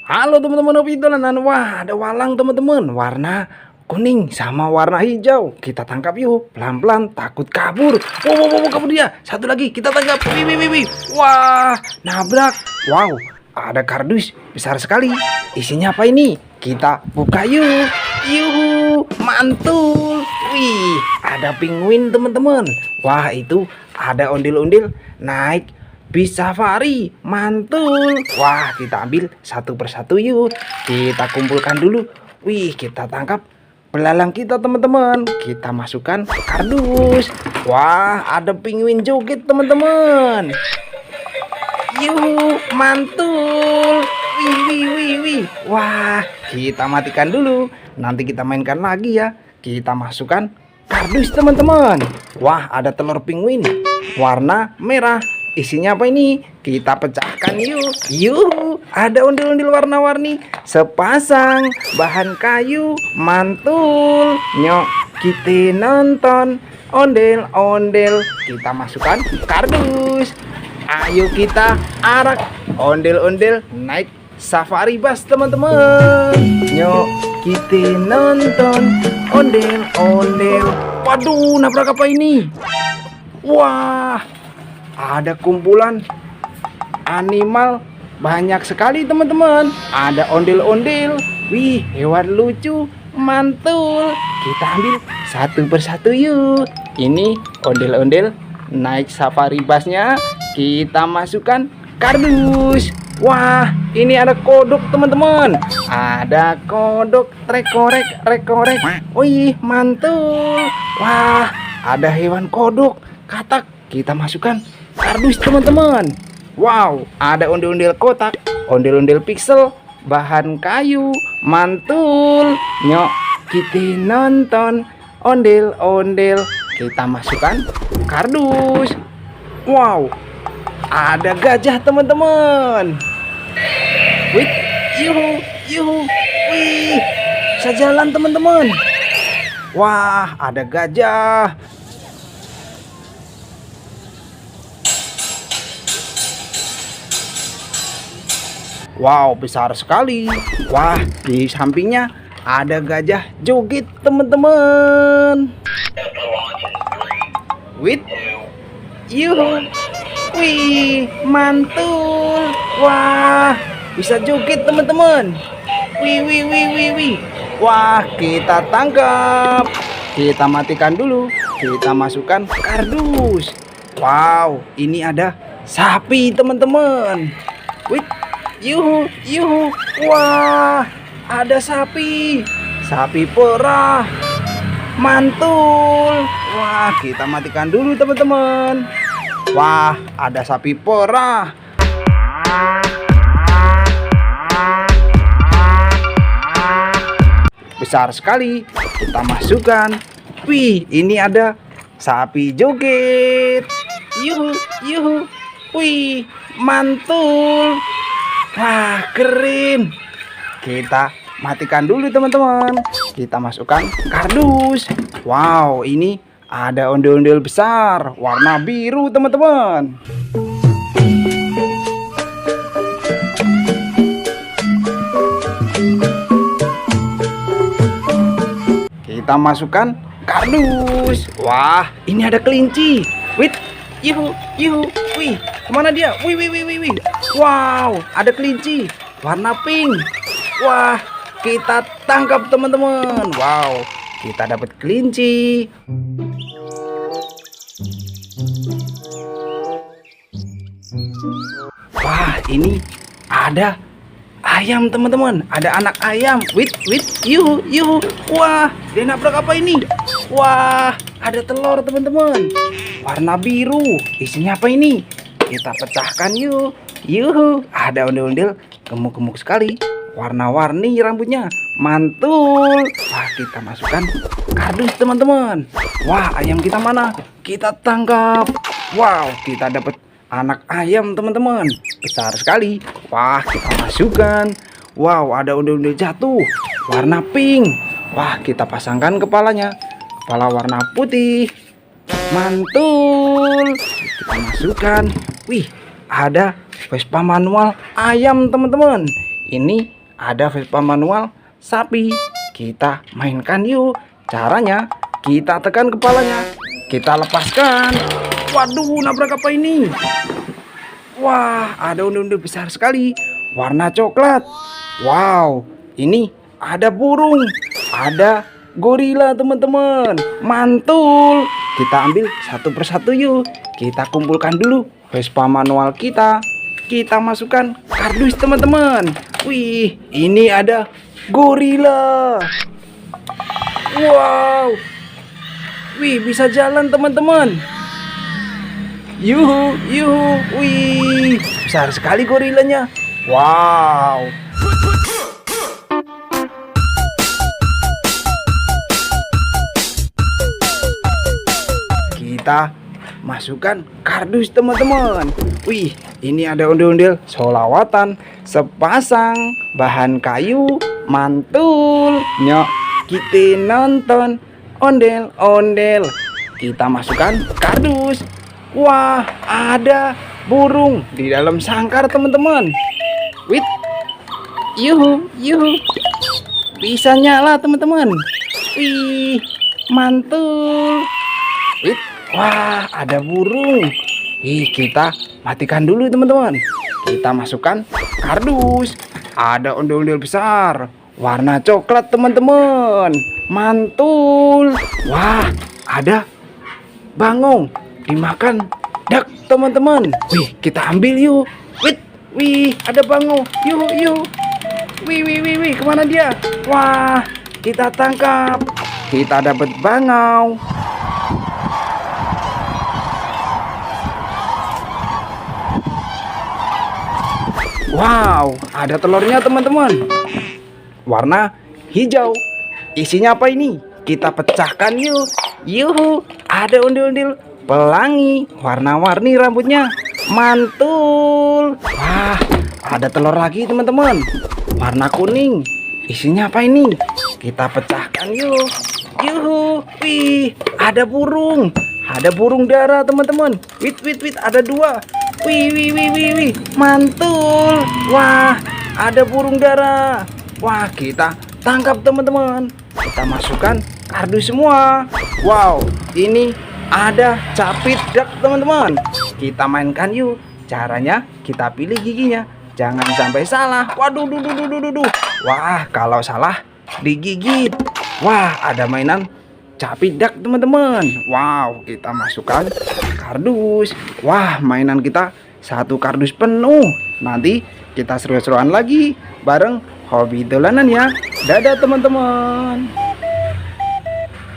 Halo teman-teman hobi dolanan. Wah, ada walang teman-teman. Warna kuning sama warna hijau. Kita tangkap yuk. Pelan-pelan, takut kabur. Wow, wow, wow, kabur dia. Satu lagi kita tangkap. Wih, wih, wih, wih. Wah, nabrak. Wow, ada kardus besar sekali. Isinya apa ini? Kita buka yuk. Yuhu, mantul. Wih, ada penguin teman-teman. Wah, itu ada ondel-ondel naik bis safari, mantul. Wah, kita ambil satu persatu yuk. Kita kumpulkan dulu. Wih, kita tangkap belalang kita teman-teman. Kita masukkan kardus. Wah, ada penguin joget teman-teman. Yuh, mantul. Wih, wih, wih, wih. Wah, kita matikan dulu. Nanti kita mainkan lagi ya. Kita masukkan kardus teman-teman. Wah, ada telur penguin warna merah. Isinya apa ini? Kita pecahkan yuk. Yuh, ada ondel-ondel warna-warni sepasang bahan kayu, mantul. Nyok, kita nonton ondel-ondel. Kita masukkan kardus. Ayo kita arak ondel-ondel naik safari bus teman-teman. Nyok, kita nonton ondel-ondel. Waduh, nabrak apa ini? Wah, ada kumpulan animal banyak sekali teman-teman. Ada ondel-ondel. Wih, hewan lucu, mantul. Kita ambil satu persatu yuk. Ini ondel-ondel naik safari busnya. Kita masukkan kardus. Wah, ini ada kodok teman-teman. Ada kodok, rekorek, rekorek. Wih, mantul. Wah, ada hewan kodok, katak. Kita masukkan kardus teman-teman. Wow, ada ondel-ondel kotak, ondel-ondel pixel, bahan kayu, mantul. Nyok, kita nonton ondel-ondel. Kita masukkan kardus. Wow, ada gajah teman-teman. Wih, yuhu, yuhu, wih, bisa jalan teman-teman. Wah, ada gajah. Wow, besar sekali. Wah, di sampingnya ada gajah joget teman-teman. Wih, yuhu, wih, mantul. Wah, bisa joget teman-teman. Wih, wih, wih, wih, wih. Wah, kita tangkap. Kita matikan dulu. Kita masukkan kardus. Wow, ini ada sapi teman-teman. Wih, yuhu, yuhu. Wah, ada sapi. Sapi perah. Mantul. Wah, kita matikan dulu teman-teman. Wah, ada sapi perah. Besar sekali. Kita masukkan. Wih, ini ada sapi joget. Yuhu, yuhu. Wih, mantul. Wah, keren. Kita matikan dulu teman-teman. Kita masukkan kardus. Wow, ini ada ondel-ondel besar warna biru teman-teman. Kita masukkan kardus. Wah, ini ada kelinci. Wih, yuhu, yuhu. Wih, kemana dia? Wih, wih, wih, wih, wih. Wow, ada kelinci warna pink. Wah, kita tangkap teman-teman. Wow, kita dapat kelinci. Wah, ini ada ayam teman-teman. Ada anak ayam. Wait, wait, yuhu, yuhu. Wah, dia nabrak apa ini? Wah, ada telur teman-teman. Warna biru. Isinya apa ini? Kita pecahkan yuk. Yuhu, ada ondel-ondel gemuk-gemuk sekali. Warna-warni rambutnya. Mantul. Wah, kita masukkan kardus teman-teman. Wah, ayam kita mana? Kita tangkap. Wow, kita dapat anak ayam teman-teman. Besar sekali. Wah, kita masukkan. Wow, ada ondel-ondel jatuh warna pink. Wah, kita pasangkan kepalanya. Kepala warna putih. Mantul. Kita masukkan. Wih, ada Vespa manual ayam teman-teman. Ini ada Vespa manual sapi. Kita mainkan yuk. Caranya kita tekan kepalanya, kita lepaskan. Waduh, nabrak apa ini? Wah, ada ondel-ondel besar sekali, warna coklat. Wow, ini ada burung, ada gorila teman-teman. Mantul. Kita ambil satu persatu yuk. Kita kumpulkan dulu Vespa manual kita. Kita masukkan kardus teman-teman. Wih, ini ada gorila. Wow. Wih, bisa jalan teman-teman. Yuhu, yuhu. Wih, besar sekali gorilanya. Wow. Kita masukkan kardus teman-teman. Wih, ini ada ondel-ondel solawatan, sepasang bahan kayu, mantul. Nyok, kita nonton ondel-ondel. Kita masukkan kardus. Wah, ada burung di dalam sangkar teman-teman. Wih, yuhu, yuhu. Bisa nyala teman-teman. Wih, mantul. Wih, wah, ada burung. Ih, kita matikan dulu teman-teman. Kita masukkan kardus. Ada ondel-ondel besar, warna coklat teman-teman. Mantul. Wah, ada bangong dimakan dak teman-teman. Wih, kita ambil yuk. Wih, ada bangong. Yuk, yuk. Wih, kemana dia? Wah, kita tangkap. Kita dapat bangau. Wow, ada telurnya teman-teman. Warna hijau. Isinya apa ini? Kita pecahkan yuk. Yuhu, ada ondel-ondel pelangi, warna-warni rambutnya. Mantul. Wah, ada telur lagi teman-teman. Warna kuning. Isinya apa ini? Kita pecahkan yuk. Yuhu, wih, ada burung. Ada burung dara teman-teman. Wit, ada dua. Wih, mantul. Wah, ada burung dara. Wah, kita tangkap teman-teman. Kita masukkan kardus semua. Wow, ini ada capit duck teman-teman. Kita mainkan yuk. Caranya kita pilih giginya, jangan sampai salah. Waduh, wah, kalau salah digigit. Wah, ada mainan capit duck teman-teman. Wow, kita masukkan kardus. Wah, mainan kita satu kardus penuh. Nanti kita seru-seruan lagi bareng hobi dolanan ya. Dadah teman-teman.